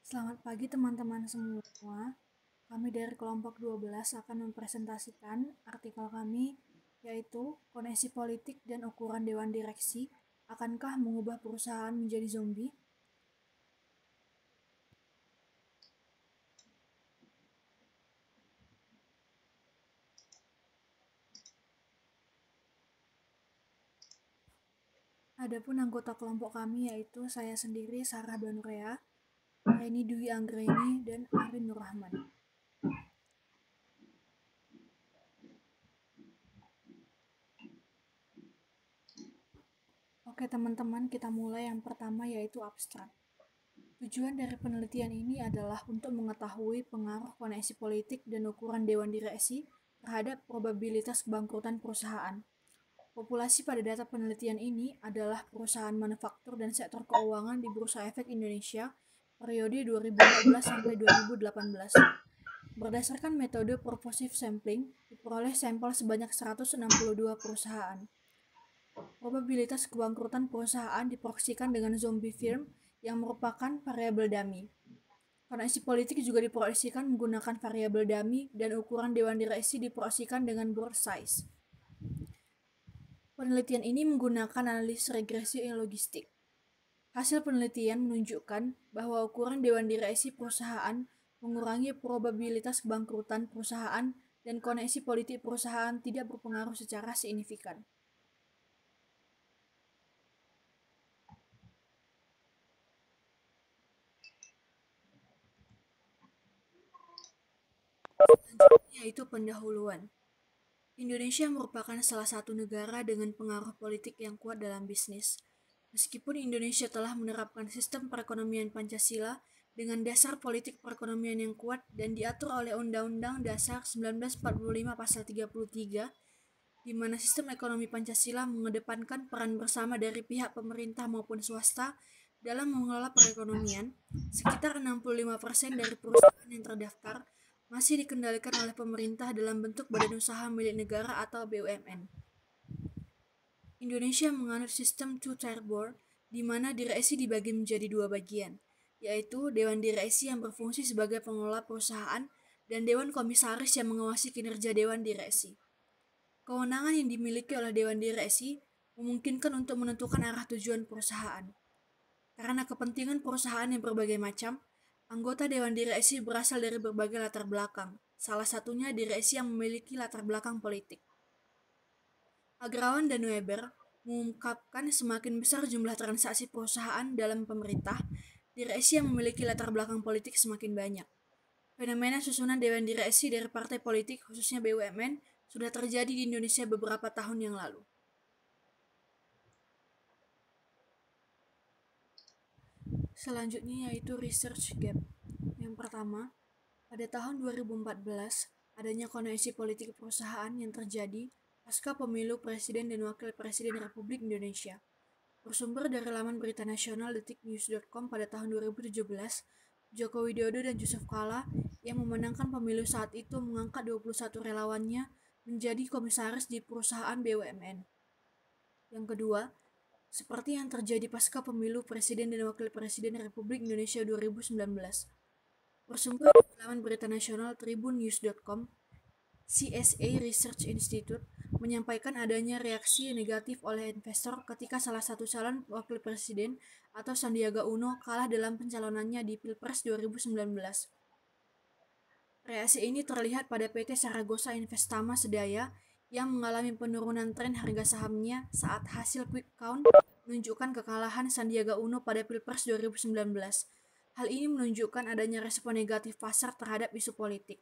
Selamat pagi teman-teman semua. Kami dari kelompok 12 akan mempresentasikan artikel kami yaitu koneksi politik dan ukuran dewan direksi akankah mengubah perusahaan menjadi zombie? Adapun anggota kelompok kami yaitu saya sendiri Sarah Banurea, Reni Dwi Anggreni, dan Arin Nurrahman. Oke teman-teman, kita mulai yang pertama yaitu abstrak. Tujuan dari penelitian ini adalah untuk mengetahui pengaruh koneksi politik dan ukuran dewan direksi terhadap probabilitas kebangkrutan perusahaan. Populasi pada data penelitian ini adalah perusahaan manufaktur dan sektor keuangan di Bursa Efek Indonesia periode 2014 sampai 2018. Berdasarkan metode purposive sampling, diperoleh sampel sebanyak 162 perusahaan. Probabilitas kebangkrutan perusahaan diproyeksikan dengan zombie firm yang merupakan variabel dummy. Koneksi politik juga diproyeksikan menggunakan variabel dummy dan ukuran dewan direksi diproyeksikan dengan board size. Penelitian ini menggunakan analisis regresi logistik. Hasil penelitian menunjukkan bahwa ukuran dewan direksi perusahaan mengurangi probabilitas kebangkrutan perusahaan dan koneksi politik perusahaan tidak berpengaruh secara signifikan. Selanjutnya yaitu pendahuluan. Indonesia merupakan salah satu negara dengan pengaruh politik yang kuat dalam bisnis. Meskipun Indonesia telah menerapkan sistem perekonomian Pancasila dengan dasar politik perekonomian yang kuat dan diatur oleh Undang-Undang Dasar 1945 Pasal 33, di mana sistem ekonomi Pancasila mengedepankan peran bersama dari pihak pemerintah maupun swasta dalam mengelola perekonomian, sekitar 65% dari perusahaan yang terdaftar masih dikendalikan oleh pemerintah dalam bentuk badan usaha milik negara atau BUMN. Indonesia menganut sistem two-tier board, di mana direksi dibagi menjadi dua bagian, yaitu Dewan Direksi yang berfungsi sebagai pengelola perusahaan dan Dewan Komisaris yang mengawasi kinerja Dewan Direksi. Kewenangan yang dimiliki oleh Dewan Direksi memungkinkan untuk menentukan arah tujuan perusahaan. Karena kepentingan perusahaan yang berbagai macam, anggota Dewan Direksi berasal dari berbagai latar belakang, salah satunya direksi yang memiliki latar belakang politik. Agrawan dan Weber mengungkapkan semakin besar jumlah transaksi perusahaan dalam pemerintah, direksi yang memiliki latar belakang politik semakin banyak. Fenomena susunan Dewan Direksi dari partai politik, khususnya BUMN, sudah terjadi di Indonesia beberapa tahun yang lalu. Selanjutnya yaitu research gap. Yang pertama, pada tahun 2014, adanya koneksi politik perusahaan yang terjadi pasca pemilu Presiden dan Wakil Presiden Republik Indonesia. Bersumber dari laman berita nasional detiknews.com pada tahun 2017, Joko Widodo dan Yusuf Kala yang memenangkan pemilu saat itu mengangkat 21 relawannya menjadi komisaris di perusahaan BUMN. Yang kedua, seperti yang terjadi pasca pemilu Presiden dan Wakil Presiden Republik Indonesia 2019. Bersumber dari laman berita nasional tribunnews.com, CSA Research Institute menyampaikan adanya reaksi negatif oleh investor ketika salah satu calon wakil presiden atau Sandiaga Uno kalah dalam pencalonannya di Pilpres 2019. Reaksi ini terlihat pada PT Saragosa Investama Sedaya yang mengalami penurunan tren harga sahamnya saat hasil quick count menunjukkan kekalahan Sandiaga Uno pada Pilpres 2019. Hal ini menunjukkan adanya respon negatif pasar terhadap isu politik.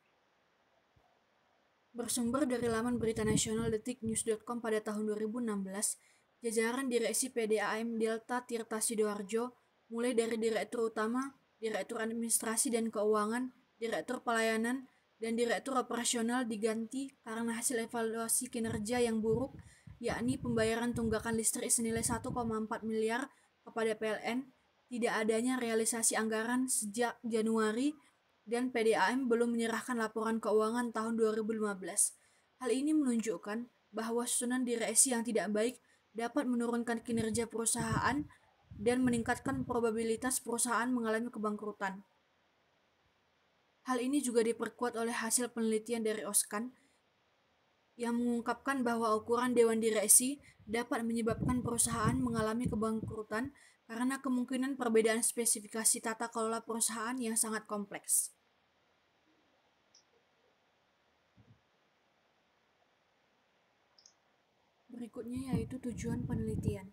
Bersumber dari laman berita nasional detiknews.com pada tahun 2016, jajaran direksi PDAM Delta Tirta Sidoarjo, mulai dari Direktur Utama, Direktur Administrasi dan Keuangan, Direktur Pelayanan, dan Direktur Operasional diganti karena hasil evaluasi kinerja yang buruk, yakni pembayaran tunggakan listrik senilai 1,4 miliar kepada PLN, tidak adanya realisasi anggaran sejak Januari, dan PDAM belum menyerahkan laporan keuangan tahun 2015. Hal ini menunjukkan bahwa susunan direksi yang tidak baik dapat menurunkan kinerja perusahaan dan meningkatkan probabilitas perusahaan mengalami kebangkrutan. Hal ini juga diperkuat oleh hasil penelitian dari Oskan yang mengungkapkan bahwa ukuran dewan direksi dapat menyebabkan perusahaan mengalami kebangkrutan karena kemungkinan perbedaan spesifikasi tata kelola perusahaan yang sangat kompleks. Berikutnya yaitu tujuan penelitian.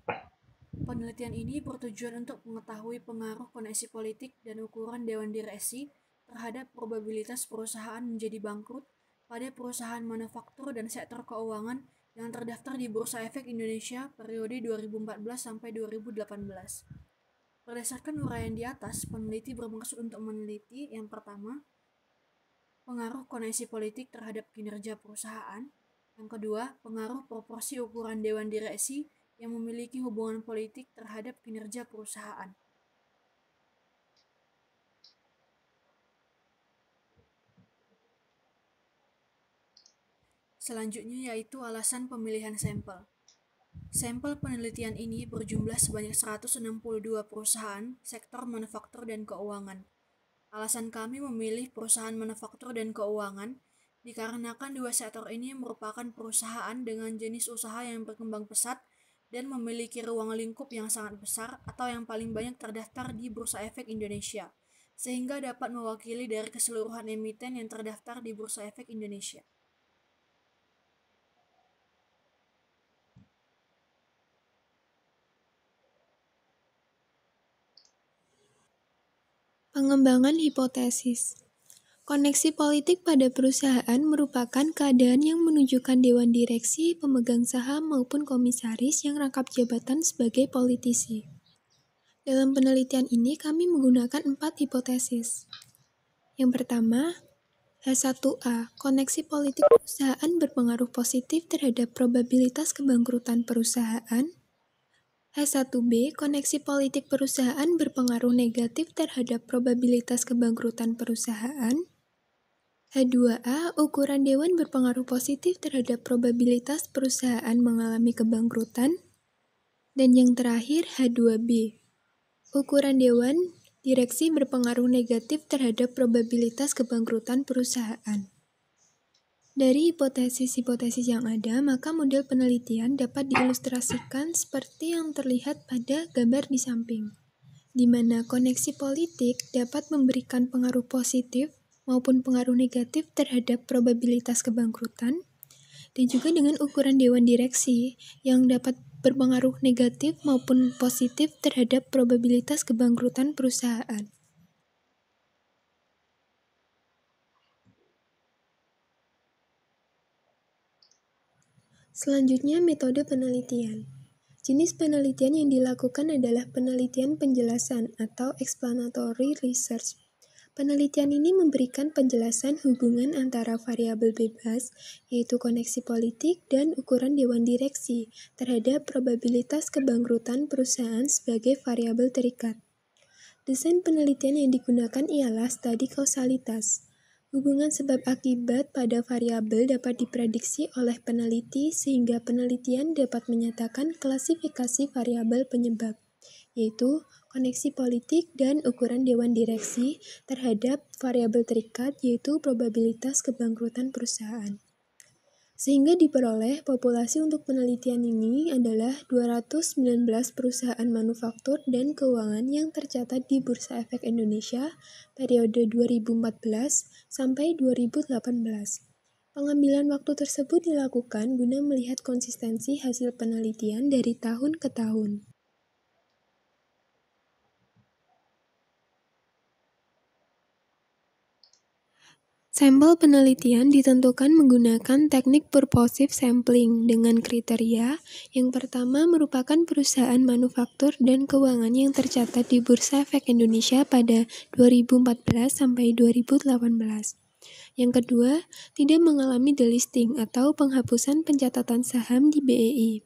Penelitian ini bertujuan untuk mengetahui pengaruh koneksi politik dan ukuran dewan direksi terhadap probabilitas perusahaan menjadi bangkrut pada perusahaan manufaktur dan sektor keuangan yang terdaftar di Bursa Efek Indonesia periode 2014 sampai 2018. Berdasarkan uraian di atas, peneliti bermaksud untuk meneliti yang pertama, pengaruh koneksi politik terhadap kinerja perusahaan. Yang kedua, pengaruh proporsi ukuran dewan direksi yang memiliki hubungan politik terhadap kinerja perusahaan. Selanjutnya yaitu alasan pemilihan sampel. Sampel penelitian ini berjumlah sebanyak 162 perusahaan, sektor manufaktur dan keuangan. Alasan kami memilih perusahaan manufaktur dan keuangan dikarenakan dua sektor ini merupakan perusahaan dengan jenis usaha yang berkembang pesat dan memiliki ruang lingkup yang sangat besar atau yang paling banyak terdaftar di Bursa Efek Indonesia, sehingga dapat mewakili dari keseluruhan emiten yang terdaftar di Bursa Efek Indonesia. Pengembangan hipotesis. Koneksi politik pada perusahaan merupakan keadaan yang menunjukkan dewan direksi, pemegang saham, maupun komisaris yang rangkap jabatan sebagai politisi. Dalam penelitian ini, kami menggunakan 4 hipotesis. Yang pertama, H1A, koneksi politik perusahaan berpengaruh positif terhadap probabilitas kebangkrutan perusahaan. H1B, koneksi politik perusahaan berpengaruh negatif terhadap probabilitas kebangkrutan perusahaan. H2A, ukuran dewan berpengaruh positif terhadap probabilitas perusahaan mengalami kebangkrutan. Dan yang terakhir, H2B, ukuran dewan direksi berpengaruh negatif terhadap probabilitas kebangkrutan perusahaan. Dari hipotesis-hipotesis yang ada, maka model penelitian dapat diilustrasikan seperti yang terlihat pada gambar di samping, di mana koneksi politik dapat memberikan pengaruh positif maupun pengaruh negatif terhadap probabilitas kebangkrutan, dan juga dengan ukuran dewan direksi yang dapat berpengaruh negatif maupun positif terhadap probabilitas kebangkrutan perusahaan. Selanjutnya, metode penelitian. Jenis penelitian yang dilakukan adalah penelitian penjelasan atau explanatory research. Penelitian ini memberikan penjelasan hubungan antara variabel bebas, yaitu koneksi politik, dan ukuran dewan direksi terhadap probabilitas kebangkrutan perusahaan sebagai variabel terikat. Desain penelitian yang digunakan ialah studi kausalitas. Hubungan sebab akibat pada variabel dapat diprediksi oleh peneliti sehingga penelitian dapat menyatakan klasifikasi variabel penyebab, yaitu koneksi politik dan ukuran dewan direksi terhadap variabel terikat, yaitu probabilitas kebangkrutan perusahaan. Sehingga diperoleh populasi untuk penelitian ini adalah 219 perusahaan manufaktur dan keuangan yang tercatat di Bursa Efek Indonesia periode 2014 sampai 2018. Pengambilan waktu tersebut dilakukan guna melihat konsistensi hasil penelitian dari tahun ke tahun. Sampel penelitian ditentukan menggunakan teknik purposive sampling dengan kriteria yang pertama merupakan perusahaan manufaktur dan keuangan yang tercatat di Bursa Efek Indonesia pada 2014 sampai 2018. Yang kedua, tidak mengalami delisting atau penghapusan pencatatan saham di BEI.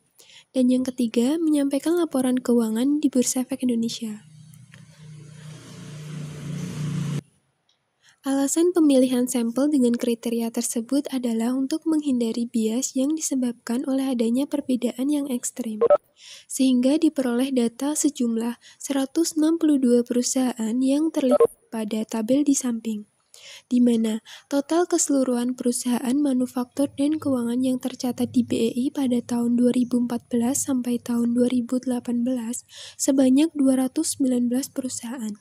Dan yang ketiga, menyampaikan laporan keuangan di Bursa Efek Indonesia. Alasan pemilihan sampel dengan kriteria tersebut adalah untuk menghindari bias yang disebabkan oleh adanya perbedaan yang ekstrim, sehingga diperoleh data sejumlah 162 perusahaan yang terlihat pada tabel di samping. di mana total keseluruhan perusahaan manufaktur dan keuangan yang tercatat di BEI pada tahun 2014 sampai tahun 2018 sebanyak 219 perusahaan.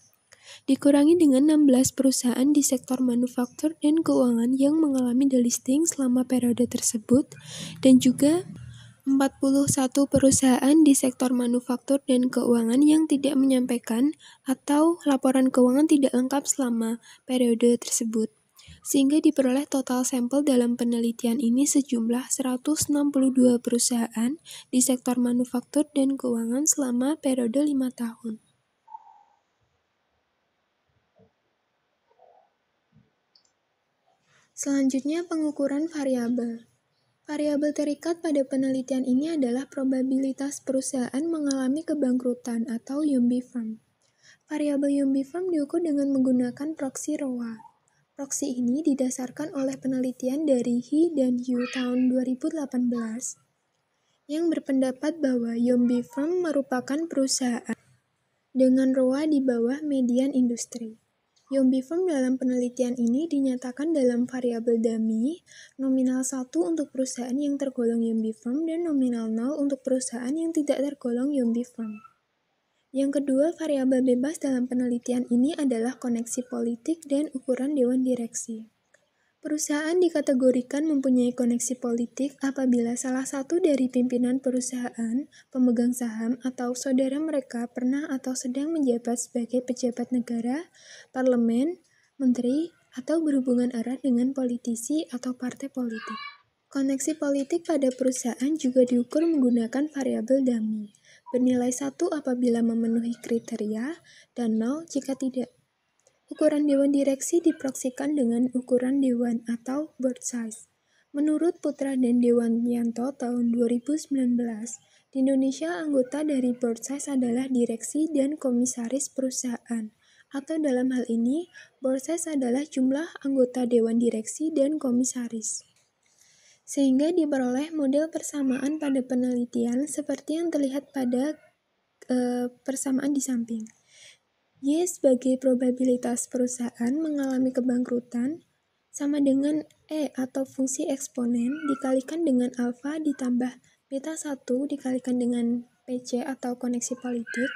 Dikurangi dengan 16 perusahaan di sektor manufaktur dan keuangan yang mengalami delisting selama periode tersebut, dan juga 41 perusahaan di sektor manufaktur dan keuangan yang tidak menyampaikan atau laporan keuangan tidak lengkap selama periode tersebut. Sehingga diperoleh total sampel dalam penelitian ini sejumlah 162 perusahaan di sektor manufaktur dan keuangan selama periode 5 tahun. Selanjutnya, pengukuran variabel. Variabel terikat pada penelitian ini adalah probabilitas perusahaan mengalami kebangkrutan atau zombie firm. Variabel zombie firm diukur dengan menggunakan proksi ROA. Proksi ini didasarkan oleh penelitian dari He dan Yu tahun 2018 yang berpendapat bahwa zombie firm merupakan perusahaan dengan ROA di bawah median industri. Zombie firm dalam penelitian ini dinyatakan dalam variabel dummy, nominal 1 untuk perusahaan yang tergolong zombie firm dan nominal 0 untuk perusahaan yang tidak tergolong zombie firm. Yang kedua, variabel bebas dalam penelitian ini adalah koneksi politik dan ukuran dewan direksi. Perusahaan dikategorikan mempunyai koneksi politik apabila salah satu dari pimpinan perusahaan, pemegang saham, atau saudara mereka pernah atau sedang menjabat sebagai pejabat negara, parlemen, menteri, atau berhubungan erat dengan politisi atau partai politik. Koneksi politik pada perusahaan juga diukur menggunakan variabel dummy, bernilai 1 apabila memenuhi kriteria dan 0 jika tidak. Ukuran dewan direksi diproksikan dengan ukuran dewan atau board size. Menurut Putra dan Dewanyanto tahun 2019, di Indonesia anggota dari board size adalah direksi dan komisaris perusahaan. Atau dalam hal ini, board size adalah jumlah anggota dewan direksi dan komisaris. Sehingga diperoleh model persamaan pada penelitian seperti yang terlihat pada persamaan di samping. Y sebagai probabilitas perusahaan mengalami kebangkrutan sama dengan E atau fungsi eksponen dikalikan dengan alfa ditambah beta 1 dikalikan dengan PC atau koneksi politik,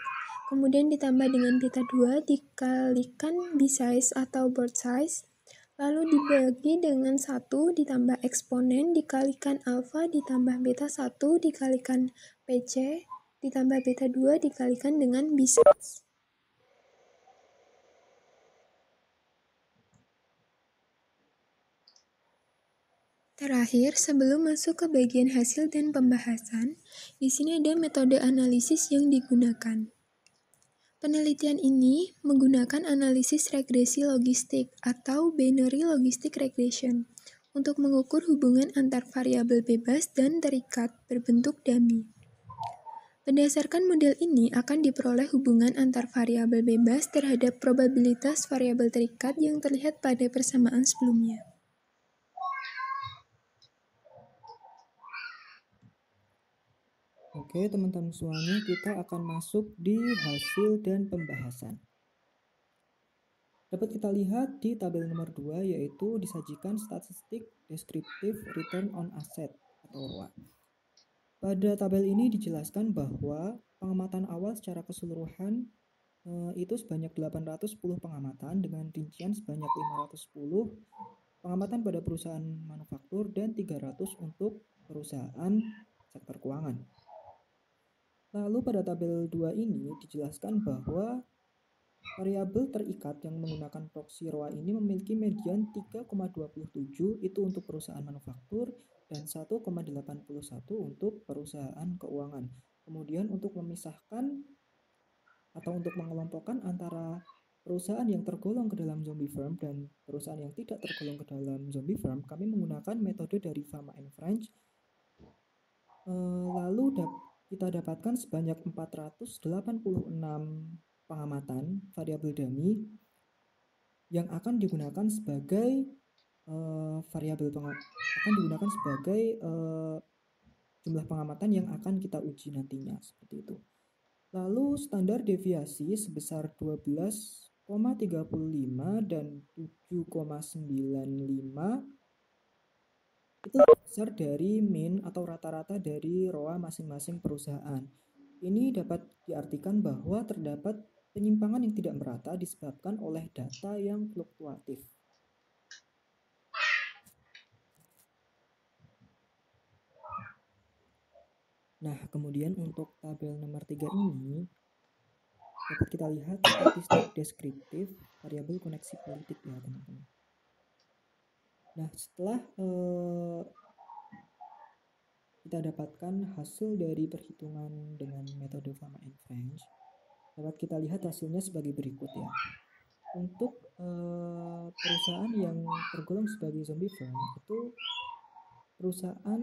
kemudian ditambah dengan beta 2 dikalikan B size atau board size, lalu dibagi dengan 1 ditambah eksponen dikalikan alfa ditambah beta 1 dikalikan PC ditambah beta 2 dikalikan dengan B size. Terakhir, sebelum masuk ke bagian hasil dan pembahasan, di sini ada metode analisis yang digunakan. Penelitian ini menggunakan analisis regresi logistik atau binary logistic regression untuk mengukur hubungan antar variabel bebas dan terikat berbentuk dummy. Berdasarkan model ini akan diperoleh hubungan antar variabel bebas terhadap probabilitas variabel terikat yang terlihat pada persamaan sebelumnya. Oke, teman-teman semuanya, kita akan masuk di hasil dan pembahasan. Dapat kita lihat di tabel nomor 2, yaitu disajikan statistik deskriptif return on asset atau ROA. Pada tabel ini dijelaskan bahwa pengamatan awal secara keseluruhan itu sebanyak 810 pengamatan dengan rincian sebanyak 510 pengamatan pada perusahaan manufaktur dan 300 untuk perusahaan sektor keuangan. Lalu pada tabel 2 ini dijelaskan bahwa variabel terikat yang menggunakan proksi ROA ini memiliki median 3,27 itu untuk perusahaan manufaktur dan 1,81 untuk perusahaan keuangan. Kemudian untuk memisahkan atau untuk mengelompokkan antara perusahaan yang tergolong ke dalam zombie firm dan perusahaan yang tidak tergolong ke dalam zombie firm, kami menggunakan metode dari Fama and French. Lalu kita dapatkan sebanyak 486 pengamatan variabel dummy yang akan digunakan sebagai jumlah pengamatan yang akan kita uji nantinya, seperti itu. Lalu standar deviasi sebesar 12,5 6,35 dan 7,95 itu besar dari min atau rata-rata dari ROA masing-masing perusahaan. Ini dapat diartikan bahwa terdapat penyimpangan yang tidak merata disebabkan oleh data yang fluktuatif. Nah, kemudian untuk tabel nomor 3 ini dapat kita lihat statistik deskriptif variabel koneksi politik ya teman-teman. Nah, setelah kita dapatkan hasil dari perhitungan dengan metode Fama and French, dapat kita lihat hasilnya sebagai berikut ya. Untuk perusahaan yang tergolong sebagai zombie firm itu perusahaan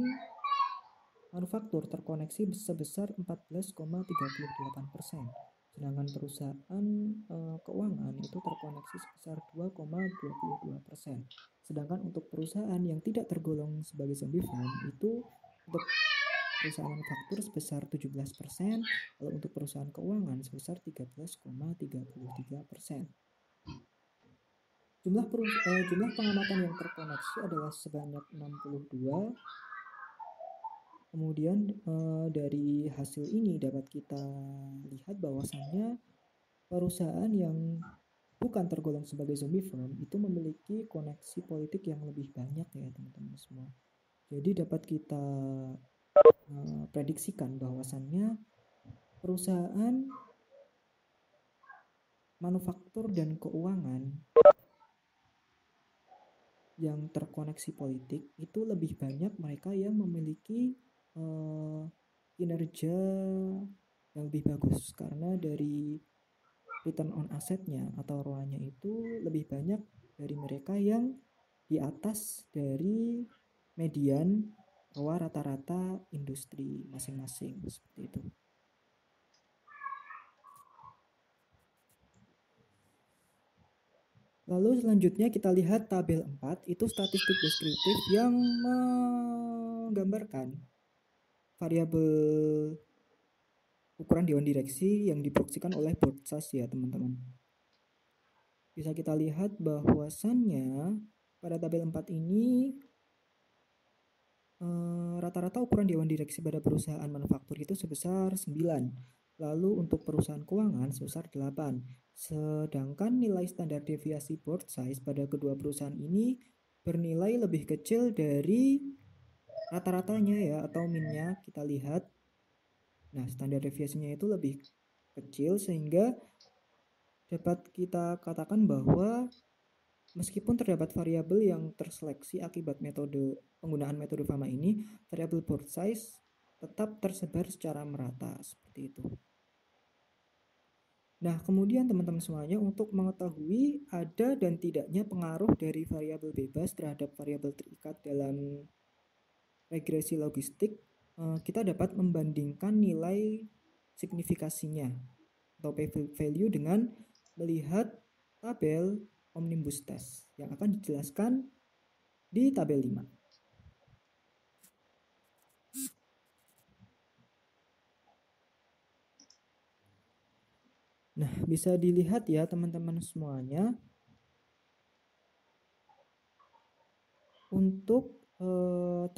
manufaktur terkoneksi sebesar 14,38%, sedangkan perusahaan keuangan itu terkoneksi sebesar 2,22%. Sedangkan untuk perusahaan yang tidak tergolong sebagai zombie firm itu untuk perusahaan manufaktur sebesar 17%, lalu untuk perusahaan keuangan sebesar 13,33%. Jumlah pengamatan yang terkoneksi adalah sebanyak 62. Kemudian dari hasil ini dapat kita lihat bahwasannya perusahaan yang bukan tergolong sebagai zombie firm itu memiliki koneksi politik yang lebih banyak ya teman-teman semua. Jadi dapat kita prediksikan bahwasannya perusahaan manufaktur dan keuangan yang terkoneksi politik itu lebih banyak mereka yang memiliki kinerja yang lebih bagus, karena dari return on assetnya atau ROA-nya itu lebih banyak dari mereka yang di atas dari median ROA rata-rata industri masing-masing, seperti itu. Lalu selanjutnya kita lihat tabel 4, itu statistik deskriptif yang menggambarkan variabel ukuran dewan direksi yang diproyeksikan oleh board size ya teman-teman. Bisa kita lihat bahwasannya pada tabel 4 ini rata-rata ukuran dewan direksi pada perusahaan manufaktur itu sebesar 9. Lalu untuk perusahaan keuangan sebesar 8. Sedangkan nilai standar deviasi board size pada kedua perusahaan ini bernilai lebih kecil dari rata-ratanya ya atau minnya. Kita lihat, nah standar deviasinya itu lebih kecil sehingga dapat kita katakan bahwa meskipun terdapat variabel yang terseleksi akibat penggunaan metode Fama ini, variabel board size tetap tersebar secara merata seperti itu. Nah, kemudian teman-teman semuanya untuk mengetahui ada dan tidaknya pengaruh dari variabel bebas terhadap variabel terikat dalam regresi logistik, kita dapat membandingkan nilai signifikasinya atau p-value dengan melihat tabel omnibus test yang akan dijelaskan di tabel 5. Nah, bisa dilihat ya teman-teman semuanya. Untuk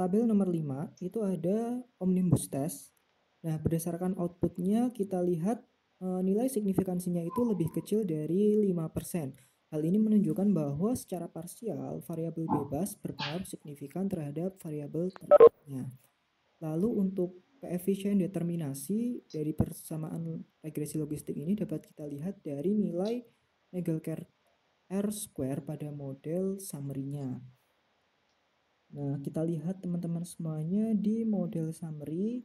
tabel nomor 5 itu ada omnibus test. Nah, berdasarkan outputnya kita lihat nilai signifikansinya itu lebih kecil dari 5%. Hal ini menunjukkan bahwa secara parsial variabel bebas berpengaruh signifikan terhadap variabel terikatnya. Lalu untuk koefisien determinasi dari persamaan regresi logistik ini dapat kita lihat dari nilai Nagelkerk R-square pada model summary-nya. Nah, kita lihat teman-teman semuanya di model summary.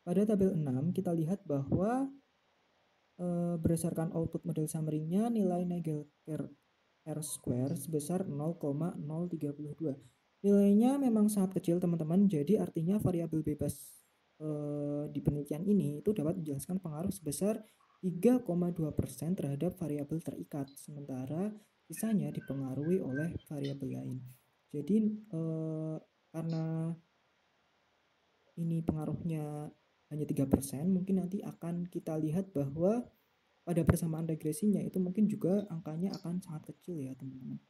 Pada tabel 6 kita lihat bahwa berdasarkan output model summary-nya nilai Nagelkerk R-square sebesar 0,032. Nilainya memang sangat kecil teman-teman, jadi artinya variabel bebas di penelitian ini itu dapat menjelaskan pengaruh sebesar 3,2% terhadap variabel terikat, sementara sisanya dipengaruhi oleh variabel lain. Jadi karena ini pengaruhnya hanya 3%, mungkin nanti akan kita lihat bahwa pada persamaan regresinya itu mungkin juga angkanya akan sangat kecil ya teman-teman.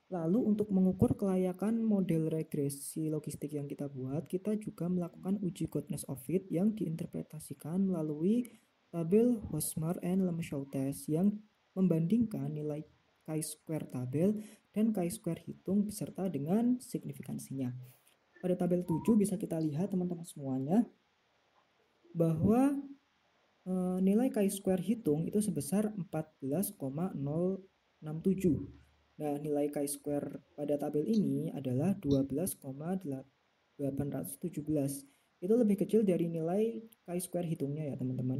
Lalu untuk mengukur kelayakan model regresi logistik yang kita buat, kita juga melakukan uji goodness of fit yang diinterpretasikan melalui tabel Hosmer and Lemeshow test yang membandingkan nilai chi-square tabel dan chi-square hitung beserta dengan signifikansinya. Pada tabel 7 bisa kita lihat teman-teman semuanya bahwa nilai chi-square hitung itu sebesar 14,067. Nah, nilai chi-square pada tabel ini adalah 12,817. Itu lebih kecil dari nilai chi-square hitungnya ya teman-teman.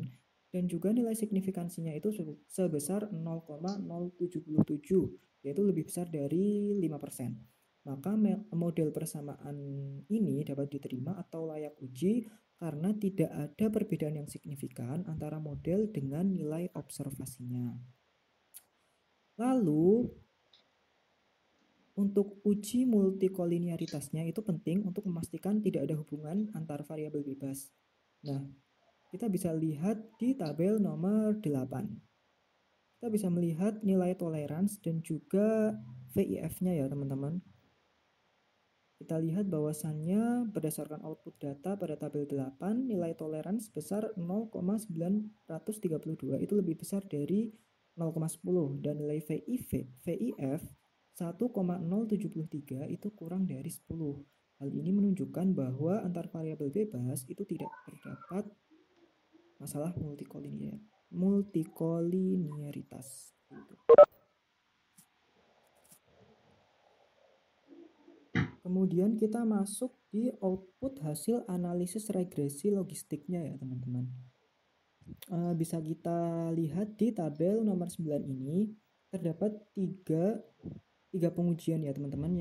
Dan juga nilai signifikansinya itu sebesar 0,077, yaitu lebih besar dari 5%. Maka model persamaan ini dapat diterima atau layak uji karena tidak ada perbedaan yang signifikan antara model dengan nilai observasinya. Lalu, untuk uji multikolinearitasnya itu penting untuk memastikan tidak ada hubungan antar variabel bebas. Nah, kita bisa lihat di tabel nomor 8. Kita bisa melihat nilai tolerans dan juga VIF-nya ya teman-teman. Kita lihat bahwasannya berdasarkan output data pada tabel 8, nilai tolerans sebesar 0,932 itu lebih besar dari 0,10 dan nilai VIF 1,073 itu kurang dari 10. Hal ini menunjukkan bahwa antar variabel bebas itu tidak terdapat masalah multikolinearitas. Kemudian kita masuk di output hasil analisis regresi logistiknya ya teman-teman. Bisa kita lihat di tabel nomor 9 ini terdapat tiga pengujian ya teman-teman.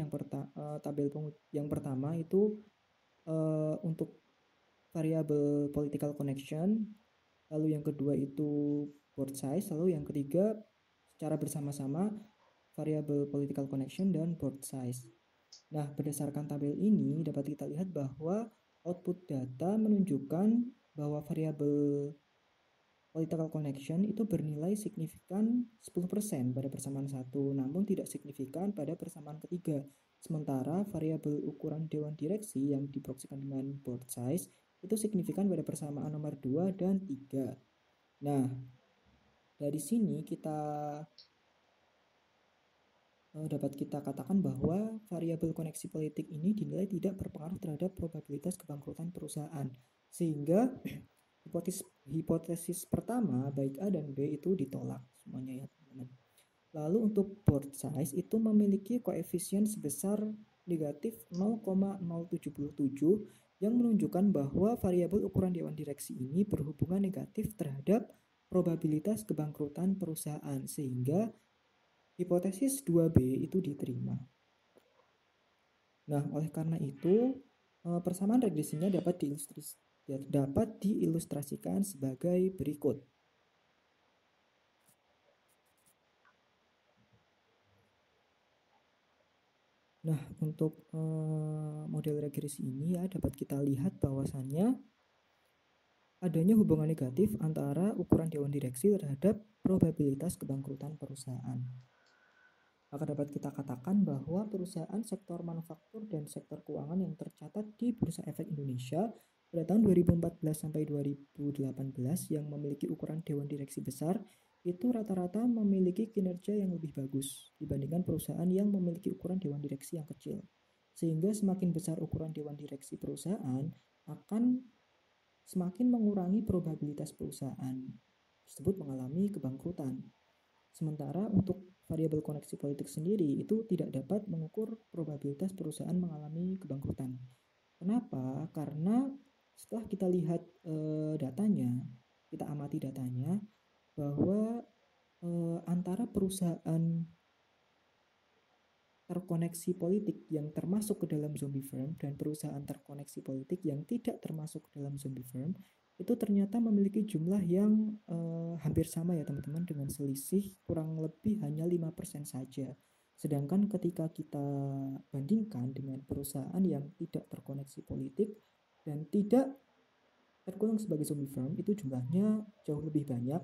Yang pertama itu untuk variabel political connection, lalu yang kedua itu board size, lalu yang ketiga secara bersama-sama variabel political connection dan board size. Nah, berdasarkan tabel ini dapat kita lihat bahwa output data menunjukkan bahwa variabel political connection itu bernilai signifikan 10% pada persamaan 1, namun tidak signifikan pada persamaan ketiga. Sementara variabel ukuran dewan direksi yang diproksikan dengan board size itu signifikan pada persamaan nomor 2 dan 3. Nah, dari sini dapat kita katakan bahwa variabel koneksi politik ini dinilai tidak berpengaruh terhadap probabilitas kebangkrutan perusahaan, sehingga hipotesis pertama baik A dan B itu ditolak semuanya ya teman-teman. Lalu untuk board size itu memiliki koefisien sebesar negatif 0,077 yang menunjukkan bahwa variabel ukuran dewan direksi ini berhubungan negatif terhadap probabilitas kebangkrutan perusahaan, sehingga hipotesis 2B itu diterima. Nah, oleh karena itu persamaan regresinya dapat diilustrasikan sebagai berikut. Nah, untuk model regresi ini ya dapat kita lihat bahwasannya adanya hubungan negatif antara ukuran dewan direksi terhadap probabilitas kebangkrutan perusahaan. Maka dapat kita katakan bahwa perusahaan sektor manufaktur dan sektor keuangan yang tercatat di Bursa Efek Indonesia pada tahun 2014 sampai 2018 yang memiliki ukuran dewan direksi besar itu rata-rata memiliki kinerja yang lebih bagus dibandingkan perusahaan yang memiliki ukuran dewan direksi yang kecil. Sehingga semakin besar ukuran dewan direksi perusahaan akan semakin mengurangi probabilitas perusahaan tersebut mengalami kebangkrutan. Sementara untuk variabel koneksi politik sendiri itu tidak dapat mengukur probabilitas perusahaan mengalami kebangkrutan. Kenapa? Karena setelah kita lihat datanya, kita amati datanya, bahwa antara perusahaan terkoneksi politik yang termasuk ke dalam zombie firm dan perusahaan terkoneksi politik yang tidak termasuk ke dalam zombie firm itu ternyata memiliki jumlah yang hampir sama ya teman-teman, dengan selisih kurang lebih hanya 5% saja. Sedangkan ketika kita bandingkan dengan perusahaan yang tidak terkoneksi politik dan tidak tergolong sebagai zombie farm itu jumlahnya jauh lebih banyak,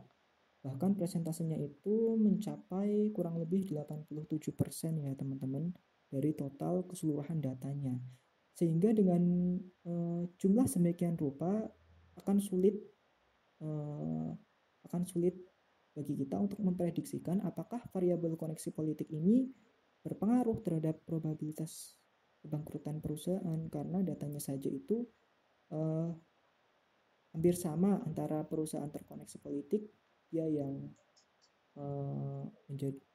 bahkan presentasenya itu mencapai kurang lebih 87% ya teman-teman dari total keseluruhan datanya. Sehingga dengan jumlah sedemikian rupa akan sulit bagi kita untuk memprediksikan apakah variabel koneksi politik ini berpengaruh terhadap probabilitas kebangkrutan perusahaan, karena datanya saja itu hampir sama antara perusahaan terkoneksi politik ya yang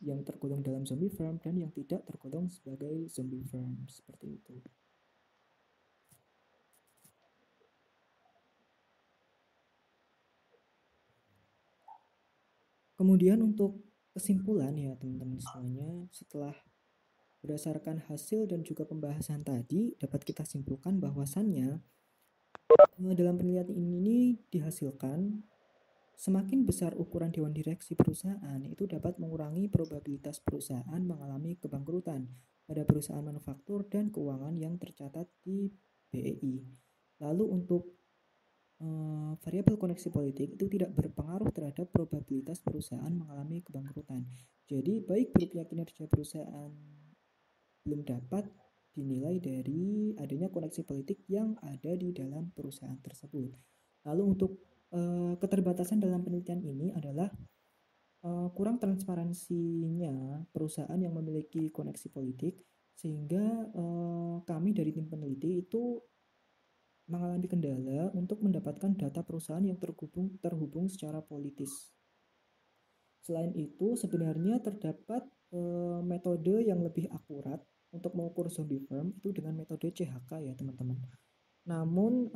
yang tergolong dalam zombie firm dan yang tidak tergolong sebagai zombie firm, seperti itu. Kemudian untuk kesimpulan ya teman-teman semuanya, setelah berdasarkan hasil dan juga pembahasan tadi, dapat kita simpulkan bahwasannya dalam penelitian ini dihasilkan semakin besar ukuran dewan direksi perusahaan itu dapat mengurangi probabilitas perusahaan mengalami kebangkrutan pada perusahaan manufaktur dan keuangan yang tercatat di BEI. Lalu untuk variabel koneksi politik itu tidak berpengaruh terhadap probabilitas perusahaan mengalami kebangkrutan. Jadi baik buruknya kinerja perusahaan belum dapat dinilai dari adanya koneksi politik yang ada di dalam perusahaan tersebut. Lalu untuk keterbatasan dalam penelitian ini adalah kurang transparansinya perusahaan yang memiliki koneksi politik, sehingga kami dari tim peneliti itu mengalami kendala untuk mendapatkan data perusahaan yang terhubung secara politis. Selain itu, sebenarnya terdapat metode yang lebih akurat untuk mengukur zombie firm itu dengan metode CHK ya teman-teman. Namun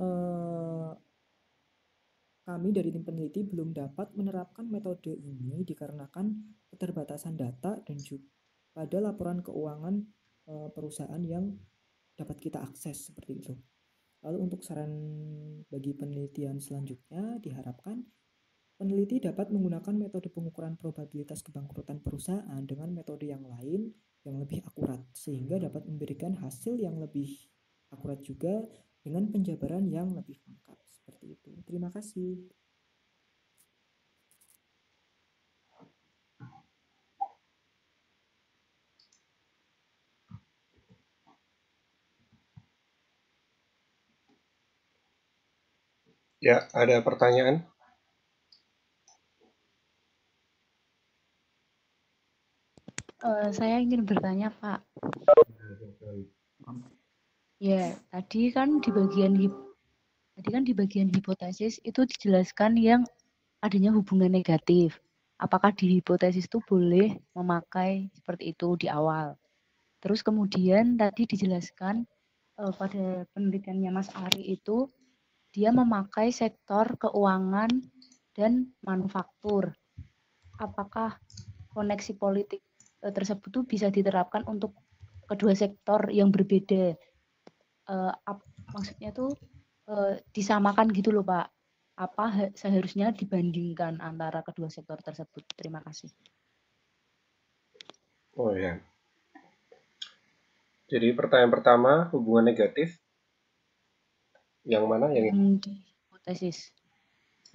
kami dari tim peneliti belum dapat menerapkan metode ini dikarenakan keterbatasan data dan juga pada laporan keuangan perusahaan yang dapat kita akses seperti itu. Lalu untuk saran bagi penelitian selanjutnya, diharapkan peneliti dapat menggunakan metode pengukuran probabilitas kebangkrutan perusahaan dengan metode yang lain yang lebih akurat, sehingga dapat memberikan hasil yang lebih akurat juga dengan penjabaran yang lebih lengkap. Seperti itu. Terima kasih. Ya, ada pertanyaan? Saya ingin bertanya, Pak. Ya, tadi kan di bagian hipotesis itu dijelaskan yang adanya hubungan negatif. Apakah di hipotesis itu boleh memakai seperti itu di awal? Terus kemudian tadi dijelaskan pada penelitiannya Mas Ari itu dia memakai sektor keuangan dan manufaktur. Apakah koneksi politik tersebut tuh bisa diterapkan untuk kedua sektor yang berbeda? Maksudnya tuh disamakan gitu loh Pak. Apa seharusnya dibandingkan antara kedua sektor tersebut? Terima kasih. Oh ya. Jadi pertanyaan pertama, hubungan negatif. Yang mana? Yang di hipotesis.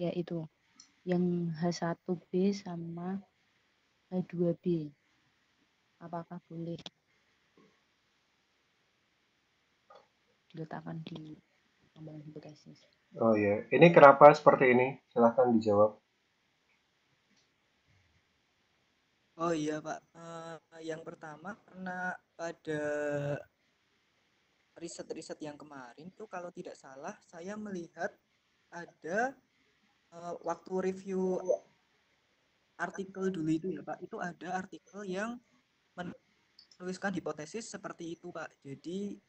Ya itu. Yang H1B sama H2B. Apakah boleh diletakkan di pengembangan hipotesis? Oh ya, ini kenapa seperti ini? Silahkan dijawab. Oh iya Pak, yang pertama karena pada riset-riset yang kemarin tuh kalau tidak salah saya melihat ada waktu review artikel dulu itu ya Pak, itu ada artikel yang menuliskan hipotesis seperti itu Pak. Jadi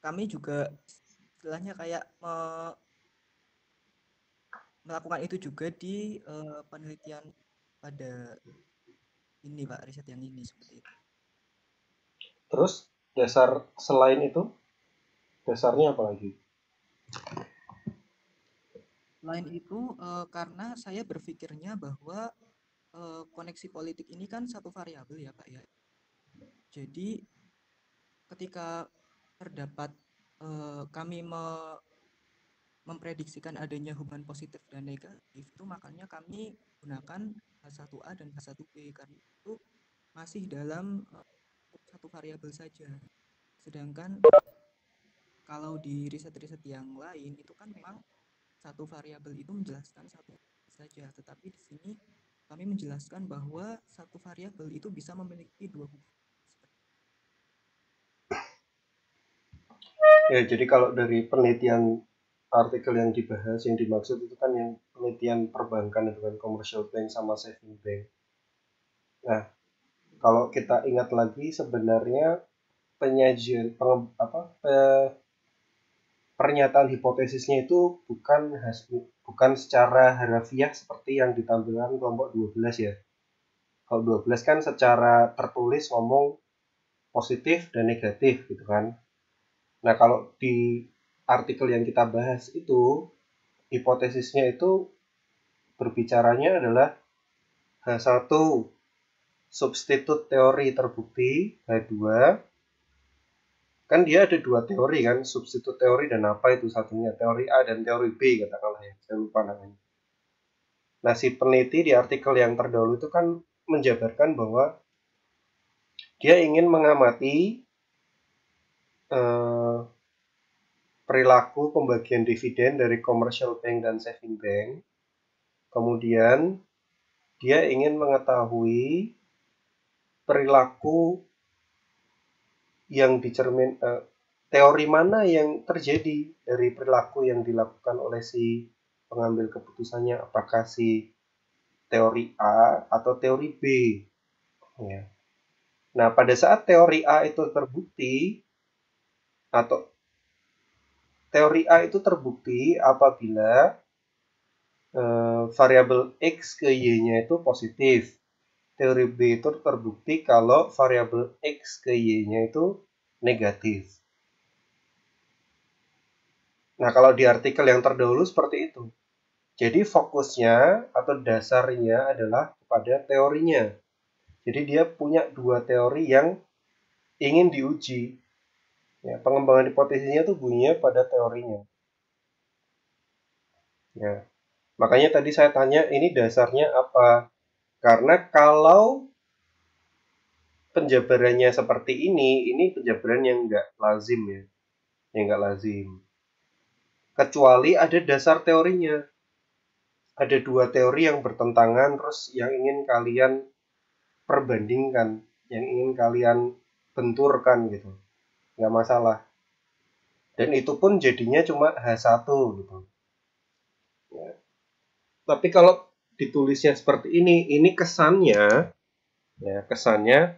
kami juga istilahnya kayak melakukan itu juga di penelitian pada ini Pak, riset yang ini seperti itu. Terus dasar selain itu, dasarnya apa lagi? Selain itu karena saya berpikirnya bahwa koneksi politik ini kan satu variabel ya Pak ya. Jadi ketika terdapat kami memprediksikan adanya hubungan positif dan negatif itu, makanya kami gunakan H1A dan H1B karena itu masih dalam satu variabel saja. Sedangkan kalau di riset-riset yang lain itu kan memang satu variabel itu menjelaskan satu saja, tetapi di sini kami menjelaskan bahwa satu variabel itu bisa memiliki dua hubungan. Ya, jadi kalau dari penelitian artikel yang dibahas, yang dimaksud itu kan yang penelitian perbankan itu kan, commercial bank sama saving bank. Nah, kalau kita ingat lagi sebenarnya penyajian pernyataan hipotesisnya itu bukan secara harafiah seperti yang ditampilkan kelompok 12 ya. Kalau 12 kan secara tertulis ngomong positif dan negatif gitu kan. Nah, kalau di artikel yang kita bahas itu hipotesisnya itu berbicaranya adalah H1 substitut teori terbukti, H2 kan dia ada dua teori kan, substitut teori dan apa itu satunya, teori A dan teori B katakanlah ya, saya lupa namanya. Nah, si peneliti di artikel yang terdahulu itu kan menjabarkan bahwa dia ingin mengamati perilaku pembagian dividen dari commercial bank dan saving bank. Kemudian dia ingin mengetahui perilaku yang teori mana yang terjadi dari perilaku yang dilakukan oleh si pengambil keputusannya, apakah si teori A atau teori B. Ya. Nah, pada saat teori A itu terbukti atau teori A itu terbukti apabila variabel X ke Y-nya itu positif. Teori B itu terbukti kalau variabel X ke Y-nya itu negatif. Nah, kalau di artikel yang terdahulu seperti itu. Jadi fokusnya atau dasarnya adalah pada teorinya. Jadi dia punya dua teori yang ingin diuji. Ya, pengembangan hipotesisnya itu bunyinya pada teorinya. Ya. Makanya tadi saya tanya ini dasarnya apa? Karena kalau penjabarannya seperti ini penjabaran yang nggak lazim ya. Yang nggak lazim. Kecuali ada dasar teorinya. Ada dua teori yang bertentangan, terus yang ingin kalian perbandingkan, yang ingin kalian benturkan gitu. Nggak masalah. Dan itu pun jadinya cuma H1 gitu. Ya. Tapi kalau ditulisnya seperti ini kesannya, ya kesannya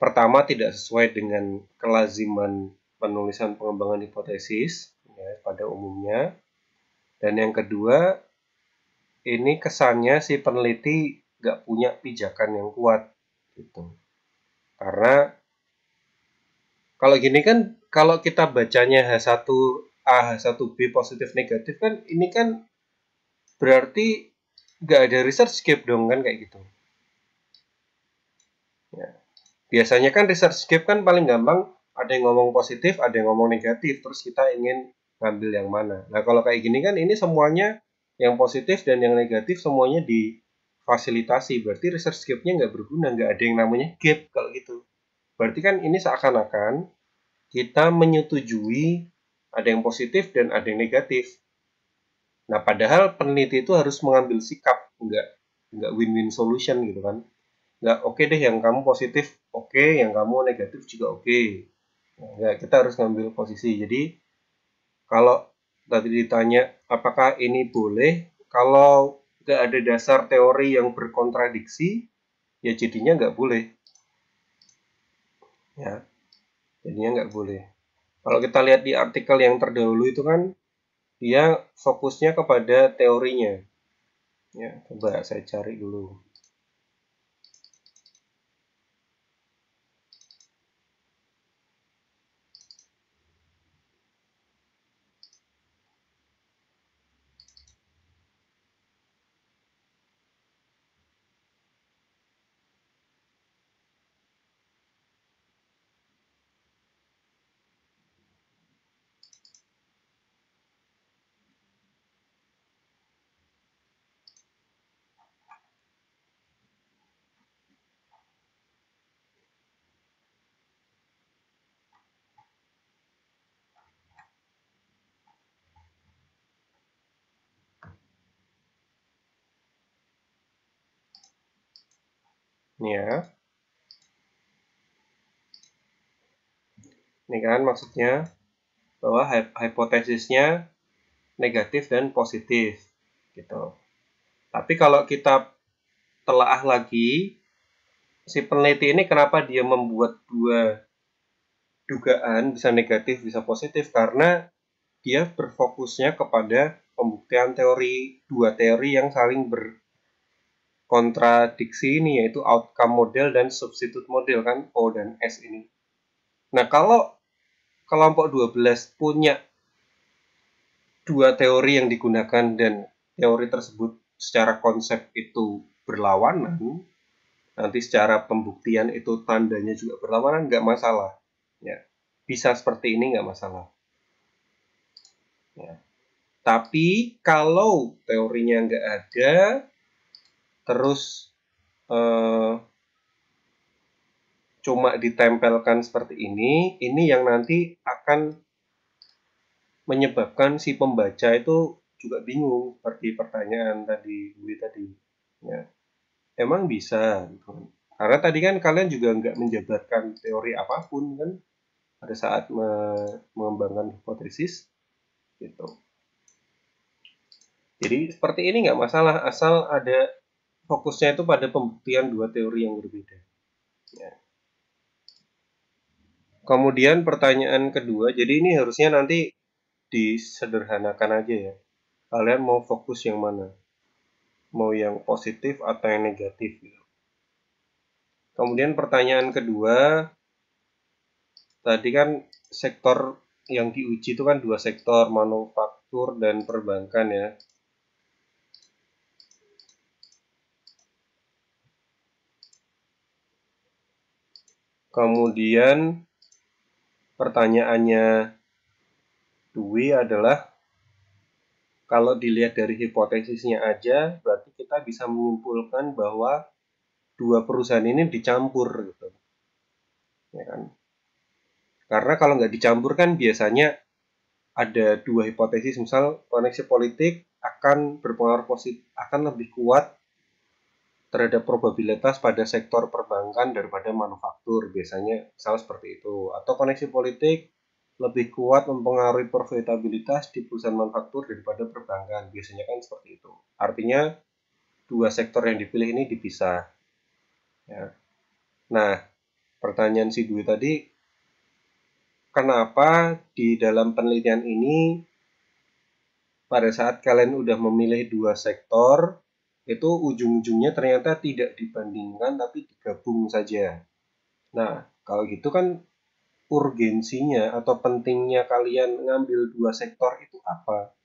pertama tidak sesuai dengan kelaziman penulisan pengembangan hipotesis ya, pada umumnya. Dan yang kedua, ini kesannya si peneliti nggak punya pijakan yang kuat gitu. Karena kalau gini kan, kalau kita bacanya H1A, H1B positif negatif kan, ini kan berarti nggak ada research gap dong kan kayak gitu. Ya. Biasanya kan research gap kan paling gampang ada yang ngomong positif, ada yang ngomong negatif, terus kita ingin ngambil yang mana. Nah kalau kayak gini kan ini semuanya yang positif dan yang negatif semuanya difasilitasi, berarti research gap-nya nggak berguna, nggak ada yang namanya gap kalau gitu. Berarti kan ini seakan-akan kita menyetujui ada yang positif dan ada yang negatif. Nah padahal peneliti itu harus mengambil sikap, nggak win-win solution gitu kan. Nggak oke deh yang kamu positif oke, yang kamu negatif juga oke. Nggak, kita harus ngambil posisi. Jadi kalau tadi ditanya apakah ini boleh, kalau nggak ada dasar teori yang berkontradiksi, ya jadinya nggak boleh. Ya, jadinya nggak boleh. Kalau kita lihat di artikel yang terdahulu itu kan dia fokusnya kepada teorinya. Ya, coba saya cari dulu. Ya. Ini kan maksudnya bahwa hipotesisnya negatif dan positif gitu. Tapi kalau kita telaah lagi, si peneliti ini kenapa dia membuat dua dugaan, bisa negatif bisa positif, karena dia berfokusnya kepada pembuktian dua teori yang saling berkontradiksi ini, yaitu outcome model dan substitute model kan, O dan S ini. Nah, kalau kelompok 12 punya dua teori yang digunakan dan teori tersebut secara konsep itu berlawanan, nanti secara pembuktian itu tandanya juga berlawanan, nggak masalah. Ya, bisa seperti ini nggak masalah. Ya. Tapi kalau teorinya nggak ada, terus cuma ditempelkan seperti ini yang nanti akan menyebabkan si pembaca itu juga bingung, seperti pertanyaan tadi, Budi tadi. Ya. Emang bisa, gitu. Karena tadi kan kalian juga nggak menjabarkan teori apapun kan pada saat mengembangkan hipotesis, gitu. Jadi seperti ini nggak masalah, asal ada fokusnya itu pada pembuktian dua teori yang berbeda. Ya. Kemudian pertanyaan kedua, jadi ini harusnya nanti disederhanakan aja ya. Kalian mau fokus yang mana? Mau yang positif atau yang negatif? Gitu. Kemudian pertanyaan kedua, tadi kan sektor yang diuji itu kan dua sektor, manufaktur dan perbankan ya. Kemudian pertanyaannya Dwi adalah, kalau dilihat dari hipotesisnya aja, berarti kita bisa menyimpulkan bahwa dua perusahaan ini dicampur gitu. Ya kan? Karena kalau nggak dicampur kan biasanya ada dua hipotesis, misal koneksi politik akan berpengaruh positif, akan lebih kuat terhadap probabilitas pada sektor perbankan daripada manufaktur, biasanya misal seperti itu. Atau koneksi politik lebih kuat mempengaruhi profitabilitas di perusahaan manufaktur daripada perbankan, biasanya kan seperti itu. Artinya dua sektor yang dipilih ini dipisah. Ya. Nah, pertanyaan si Dwi tadi, kenapa di dalam penelitian ini pada saat kalian udah memilih dua sektor, itu ujung-ujungnya ternyata tidak dibandingkan tapi digabung saja. Nah, kalau gitu kan urgensinya atau pentingnya kalian ngambil dua sektor itu apa?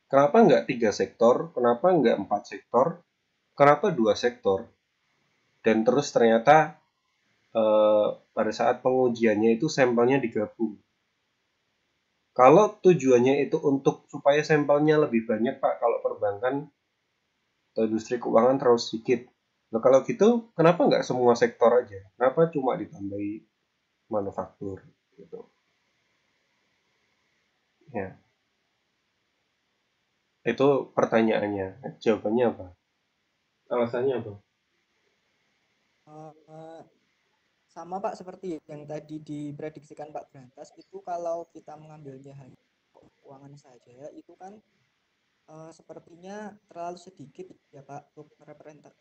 Kenapa nggak 3 sektor? Kenapa nggak 4 sektor? Kenapa 2 sektor? Dan terus ternyata pada saat pengujiannya itu sampelnya digabung. Kalau tujuannya itu untuk supaya sampelnya lebih banyak, Pak, kalau perbankan atau industri keuangan terlalu sedikit. Nah, kalau gitu, kenapa nggak semua sektor aja? Kenapa cuma ditambahi manufaktur? Gitu. Ya, itu pertanyaannya. Jawabannya apa? Alasannya apa? Eh, sama Pak, seperti yang tadi diprediksikan Pak Brantas, itu kalau kita mengambilnya hanya keuangan saja, itu kan sepertinya terlalu sedikit ya Pak untuk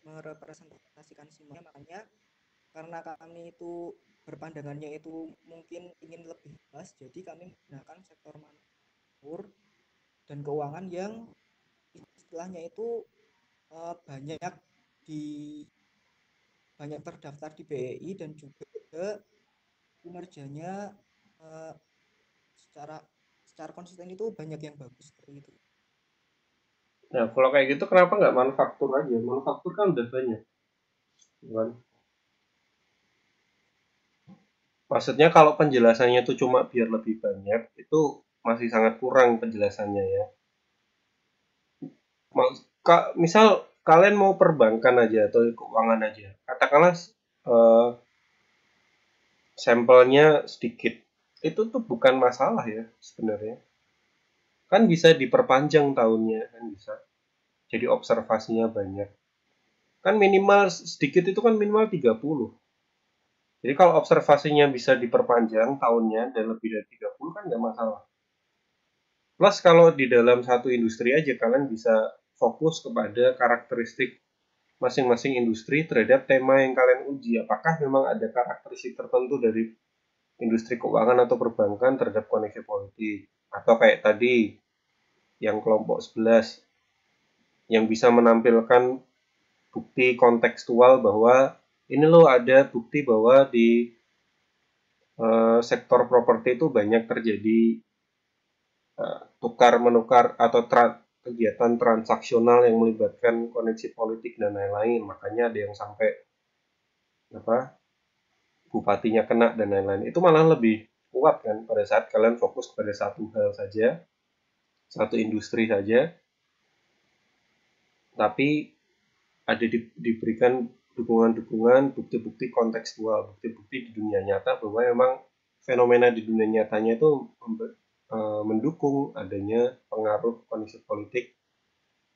merepresentasikan semuanya. Makanya karena kami itu berpandangannya itu mungkin ingin lebih luas, jadi kami menggunakan sektor manufaktur dan keuangan yang istilahnya itu banyak di banyak terdaftar di BEI dan juga kinerjanya eh, secara secara konsisten itu banyak yang bagus seperti itu. Nah, kalau kayak gitu kenapa nggak manufaktur aja? Manufaktur kan udah banyak. Kan? Maksudnya kalau penjelasannya itu cuma biar lebih banyak, itu masih sangat kurang penjelasannya ya. Misal kalian mau perbankan aja atau keuangan aja, katakanlah sampelnya sedikit, itu tuh bukan masalah ya sebenarnya. Kan bisa diperpanjang tahunnya, kan bisa. Jadi observasinya banyak. Kan minimal sedikit itu kan minimal 30. Jadi kalau observasinya bisa diperpanjang tahunnya dan lebih dari 30 kan nggak masalah. Plus kalau di dalam satu industri aja kalian bisa fokus kepada karakteristik masing-masing industri terhadap tema yang kalian uji. Apakah memang ada karakteristik tertentu dari industri keuangan atau perbankan terhadap koneksi politik. Atau kayak tadi yang kelompok 11 yang bisa menampilkan bukti kontekstual bahwa ini loh ada bukti bahwa di sektor properti itu banyak terjadi tukar menukar atau kegiatan transaksional yang melibatkan koneksi politik dan lain-lain. Makanya ada yang sampai bupatinya kena dan lain-lain. Itu malah lebih kuat kan pada saat kalian fokus pada satu hal saja, satu industri saja, tapi ada diberikan dukungan-dukungan, bukti-bukti kontekstual, bukti-bukti di dunia nyata bahwa memang fenomena di dunia nyatanya itu mendukung adanya pengaruh kondisi politik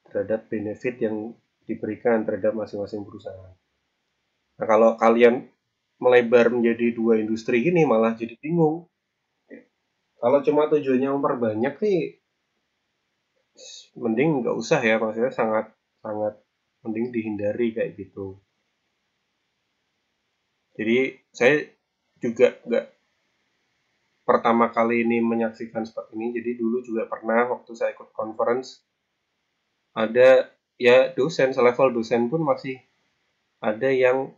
terhadap benefit yang diberikan terhadap masing-masing perusahaan. Nah, kalau kalian melebar menjadi dua industri ini malah jadi bingung. Kalau cuma tujuannya memperbanyak sih, mending nggak usah ya, maksudnya sangat mending dihindari kayak gitu. Jadi saya juga nggak pertama kali ini menyaksikan seperti ini. Jadi dulu juga pernah waktu saya ikut conference ada ya dosen selevel dosen pun masih ada yang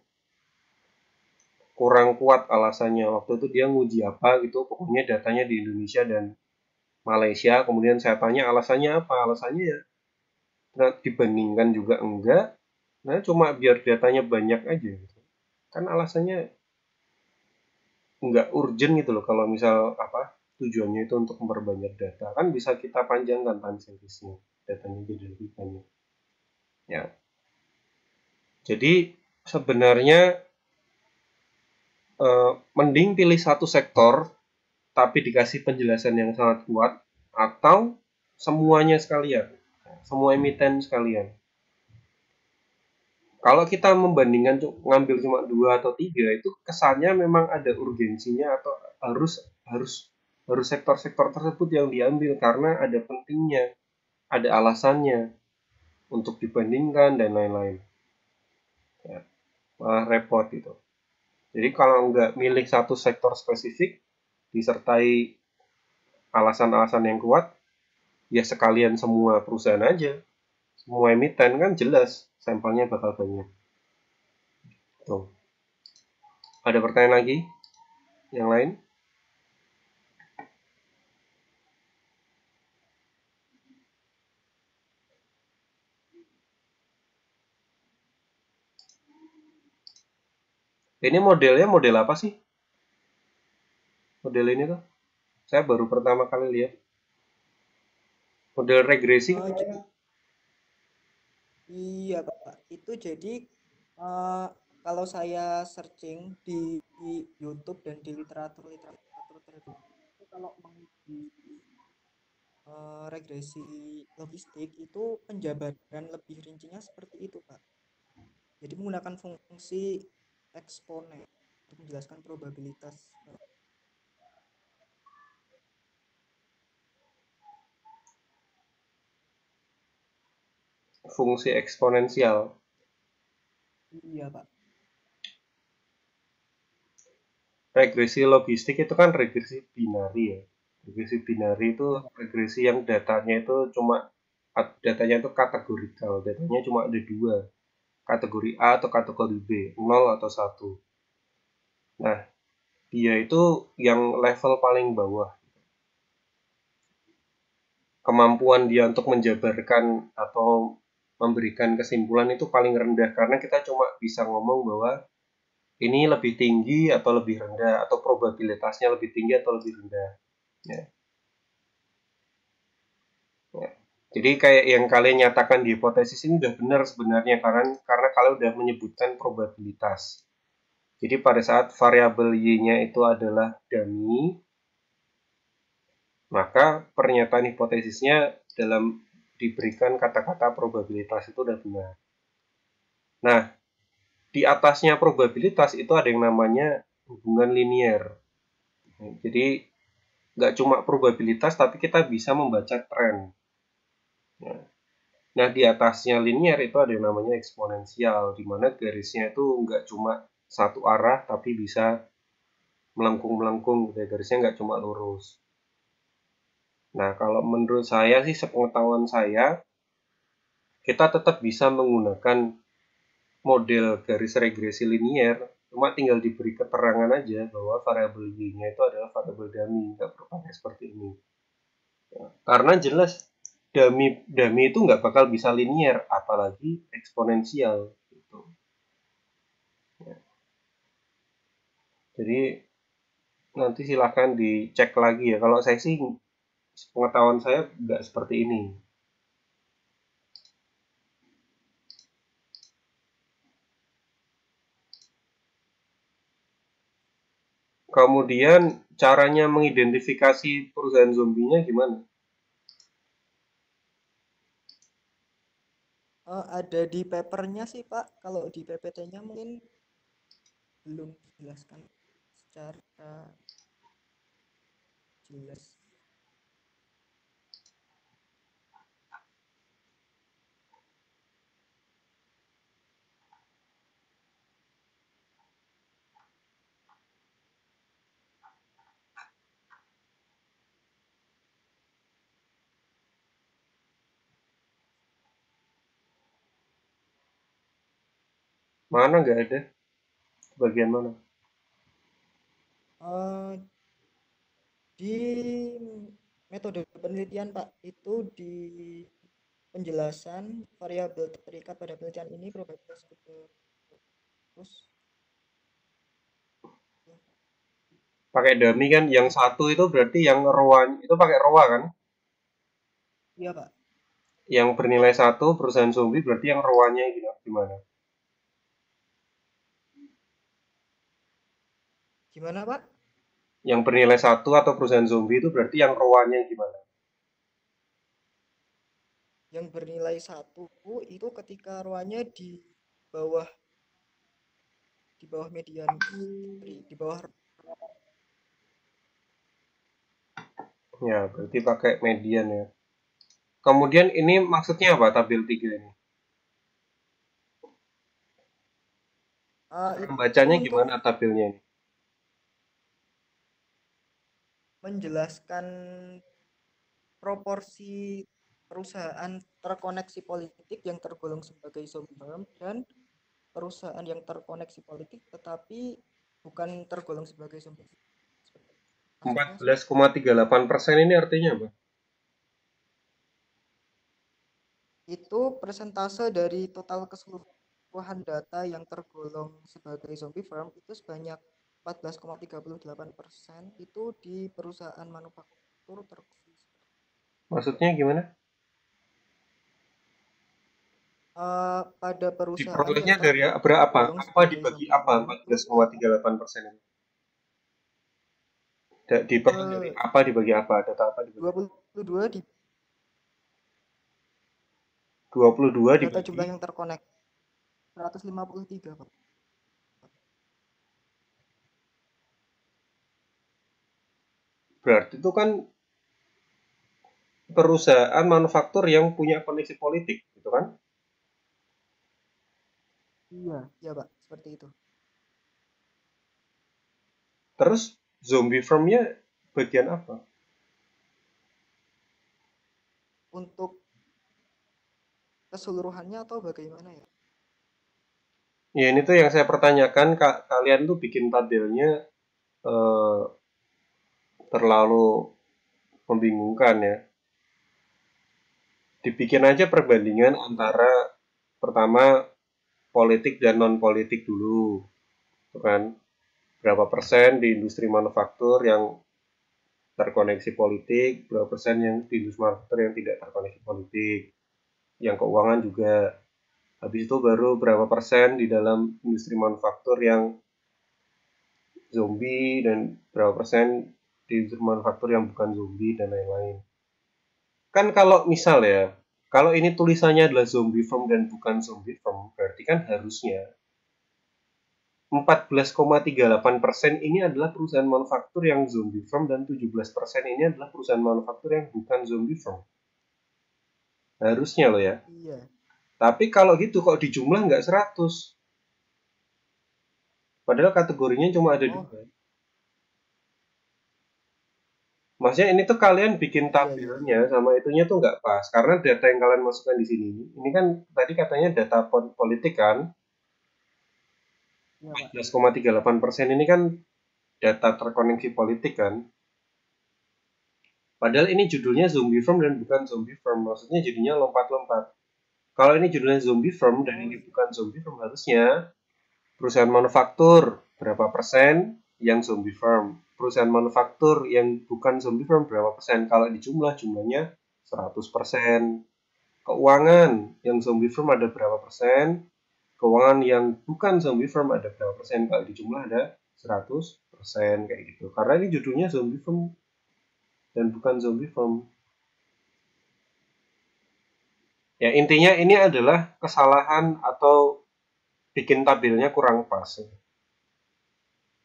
kurang kuat alasannya. Waktu itu dia nguji apa gitu, pokoknya datanya di Indonesia dan Malaysia. Kemudian saya tanya alasannya apa? Alasannya ya dibandingkan juga enggak. Nah cuma biar datanya banyak aja gitu. Kan alasannya nggak urgent gitu loh kalau misal tujuannya itu untuk memperbanyak data kan bisa kita panjangkan time seriesnya datanya jadi lebih banyak ya. Jadi sebenarnya mending pilih satu sektor tapi dikasih penjelasan yang sangat kuat atau semuanya sekalian, semua emiten sekalian. Kalau kita membandingkan ngambil cuma 2 atau 3 itu kesannya memang ada urgensinya atau harus sektor-sektor tersebut yang diambil karena ada pentingnya, ada alasannya untuk dibandingkan dan lain-lain. Ya, malah repot itu. Jadi kalau nggak milih satu sektor spesifik disertai alasan-alasan yang kuat, ya sekalian semua perusahaan aja, semua emiten kan jelas sampelnya bakal banyak. Tuh. Ada pertanyaan lagi? Yang lain? Ini modelnya model apa sih? Model ini tuh? Saya baru pertama kali lihat. Model regresi. Iya Pak, itu jadi kalau saya searching di YouTube dan di literatur tertentu, kalau menguji regresi logistik itu penjabaran lebih rincinya seperti itu Pak. Jadi menggunakan fungsi eksponen untuk menjelaskan probabilitas. Fungsi eksponensial. Iya Pak. Regresi logistik itu kan regresi binari ya. Regresi binari itu regresi yang datanya itu kategorikal. Datanya cuma ada 2. Kategori A atau kategori B, 0 atau 1. Nah, dia itu yang level paling bawah. Kemampuan dia untuk menjabarkan atau memberikan kesimpulan itu paling rendah karena kita cuma bisa ngomong bahwa ini lebih tinggi atau lebih rendah atau probabilitasnya lebih tinggi atau lebih rendah. Ya. Ya. Jadi kayak yang kalian nyatakan di hipotesis ini udah benar sebenarnya karena kalian udah menyebutkan probabilitas. Jadi pada saat variabel y-nya itu adalah dummy, maka pernyataan hipotesisnya dalam diberikan kata-kata probabilitas itu udah benar. Nah, di atasnya probabilitas itu ada yang namanya hubungan linier. Jadi nggak cuma probabilitas, tapi kita bisa membaca tren. Nah, di atasnya linier itu ada yang namanya eksponensial, di mana garisnya itu nggak cuma satu arah, tapi bisa melengkung-melengkung, gitu. Garisnya nggak cuma lurus. Nah, kalau menurut saya sih, sepengetahuan saya, kita tetap bisa menggunakan model garis regresi linier, cuma tinggal diberi keterangan aja bahwa variabel y-nya itu adalah variabel dummy, nggak perlu pakai seperti ini. Karena jelas dummy itu nggak bakal bisa linier, apalagi eksponensial. Gitu. Jadi nanti silahkan dicek lagi ya. Kalau saya sih, pengetahuan saya nggak seperti ini. Kemudian caranya mengidentifikasi perusahaan zombinya gimana? Ada di papernya sih Pak. Kalau di PPT-nya mungkin belum dijelaskan secara jelas. Mana nggak ada? Bagian mana? Eh, di metode penelitian Pak, itu di penjelasan variabel terikat pada penelitian ini probabilitas terus Pakai dummy kan, yang satu itu berarti yang rowan itu pakai rowa kan? iya Pak. Yang bernilai 1 perusahaan zombie berarti yang rowannya gimana? Gimana Pak? Yang bernilai 1 atau perusahaan zombie itu berarti yang rowannya gimana? Yang bernilai 1 itu ketika roanya bawah di bawah median, di bawah. Ya, berarti pakai median ya. Kemudian ini maksudnya apa tabel 3 ini? Cara Itu bacanya untuk gimana tabelnya ini? menjelaskan proporsi perusahaan terkoneksi politik yang tergolong sebagai zombie firm dan perusahaan yang terkoneksi politik tetapi bukan tergolong sebagai zombie firm. Maksudnya 14,38% ini artinya apa? itu persentase dari total keseluruhan data yang tergolong sebagai zombie firm itu sebanyak 14,38% itu di perusahaan manufaktur terkoneksi. Maksudnya gimana? Pada perusahaan yang Diperolehnya dari berapa? tergolong Apa sebagai dibagi zombie apa firm itu 14,38% ini? Diperoleh dari eh, apa dibagi apa? Data apa dibagi apa? 22 di 22 data dibagi jumlah yang terkonek 153 Pak. berarti itu kan perusahaan manufaktur yang punya koneksi politik, gitu kan? Iya Pak, seperti itu. Terus zombie firmnya bagian apa? Untuk keseluruhannya atau bagaimana ya? Ya ini tuh yang saya pertanyakan, kalian tuh bikin tabelnya eh, terlalu membingungkan ya. Dibikin aja perbandingan antara pertama politik dan non politik dulu, tuh kan? Berapa persen di industri manufaktur yang terkoneksi politik, berapa persen yang di industri manufaktur yang tidak terkoneksi politik, yang keuangan juga. Habis itu baru berapa persen di dalam industri manufaktur yang zombie dan berapa persen di industri manufaktur yang bukan zombie dan lain-lain. Kan kalau misal ya, Kalau ini tulisannya adalah zombie firm dan bukan zombie firm, berarti kan harusnya 14,38% ini adalah perusahaan manufaktur yang zombie firm dan 17% ini adalah perusahaan manufaktur yang bukan zombie firm. Harusnya loh ya. Iya. Tapi kalau gitu kok di jumlah nggak 100? Padahal kategorinya cuma ada 2. Maksudnya ini tuh kalian bikin tabelnya sama itunya tuh nggak pas. Karena data yang kalian masukkan di sini, ini kan tadi katanya data politik kan. 14,38% ini kan data terkoneksi politik kan. Padahal ini judulnya zombie firm dan bukan zombie firm. Maksudnya jadinya lompat-lompat. Kalau ini judulnya zombie firm dan ini bukan zombie firm, harusnya perusahaan manufaktur berapa persen yang zombie firm. Perusahaan manufaktur yang bukan zombie firm berapa persen. Kalau di jumlahnya 100%. Keuangan yang zombie firm ada berapa persen. Keuangan yang bukan zombie firm ada berapa persen. Kalau di jumlah ada 100% kayak gitu. Karena ini judulnya zombie firm dan bukan zombie firm. Ya intinya ini adalah kesalahan atau bikin tabelnya kurang pas.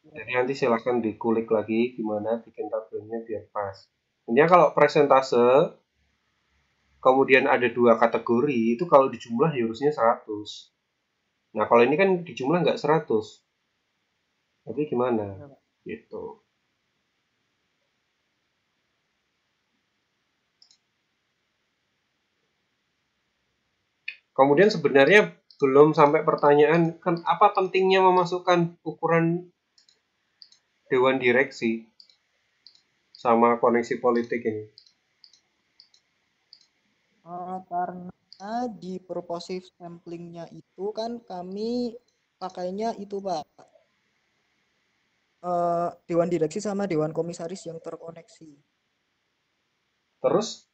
Jadi nanti silahkan dikulik lagi gimana bikin tabelnya biar pas. Intinya kalau presentase kemudian ada 2 kategori itu kalau dijumlah ya harusnya 100. Nah kalau ini kan dijumlah nggak 100. Tapi gimana? Gitu. Kemudian sebenarnya belum sampai pertanyaan kan apa pentingnya memasukkan ukuran dewan direksi sama koneksi politik ini? Karena di purposive samplingnya itu kan kami pakainya itu Pak, dewan direksi sama dewan komisaris yang terkoneksi. Terus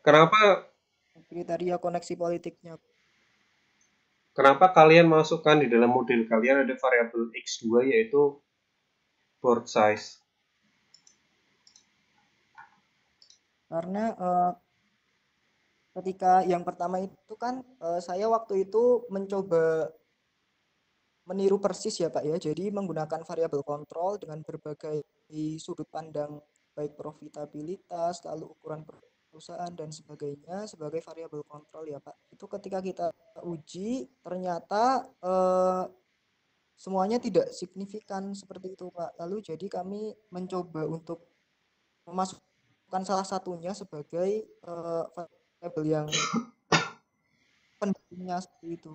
kenapa Kriteria koneksi politiknya. Kenapa kalian masukkan di dalam model kalian ada variabel X2 yaitu board size? Karena ketika yang pertama itu kan saya waktu itu mencoba meniru persis ya Pak ya. Jadi menggunakan variabel kontrol dengan berbagai sudut pandang baik profitabilitas, lalu ukuran perusahaan dan sebagainya sebagai variabel kontrol ya Pak. Itu ketika kita uji ternyata semuanya tidak signifikan seperti itu Pak. Lalu jadi kami mencoba untuk memasukkan salah satunya sebagai variabel yang pentingnya seperti itu.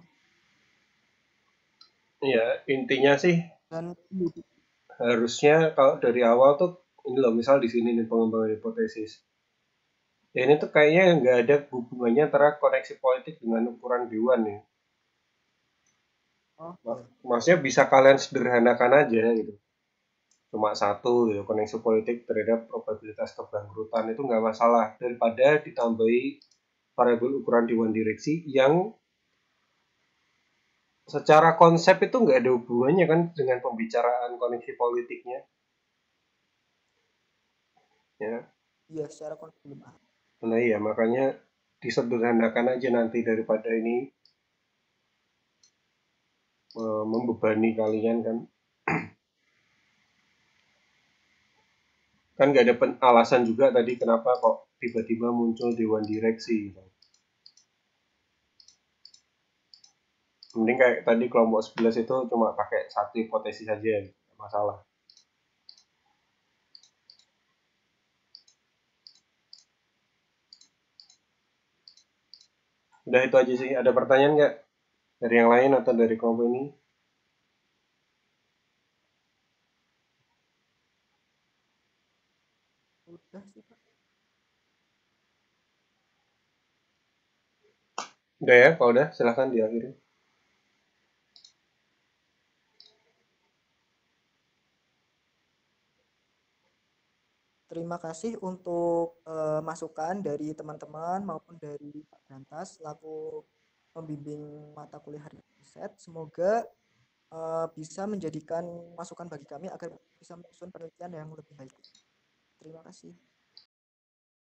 Ya, intinya sih Dan harusnya kalau dari awal tuh ini loh, misal di sini nih pengembangan hipotesis. Ya ini tuh kayaknya nggak ada hubungannya antara koneksi politik dengan ukuran dewan ya. Maksudnya bisa kalian sederhanakan aja gitu. Cuma satu gitu, koneksi politik terhadap probabilitas kebangkrutan itu nggak masalah daripada ditambahi variabel ukuran dewan direksi yang secara konsep itu nggak ada hubungannya kan dengan pembicaraan koneksi politiknya. Ya. iya secara konsep belum ada. Nah iya makanya disederhanakan aja nanti daripada ini membebani kalian kan. Kan nggak ada alasan juga tadi kenapa kok tiba-tiba muncul dewan direksi gitu. Mending kayak tadi kelompok 11 itu cuma pakai satu hipotesis saja, masalah. Udah itu aja sih. Ada pertanyaan nggak dari yang lain atau dari kelompok ini? Udah sih Pak. Udah ya, kalau udah silahkan diakhiri. Terima kasih untuk masukan dari teman-teman maupun dari Pak Brantas selaku pembimbing mata kuliah riset. Semoga bisa menjadikan masukan bagi kami agar bisa menyusun penelitian yang lebih baik. Terima kasih.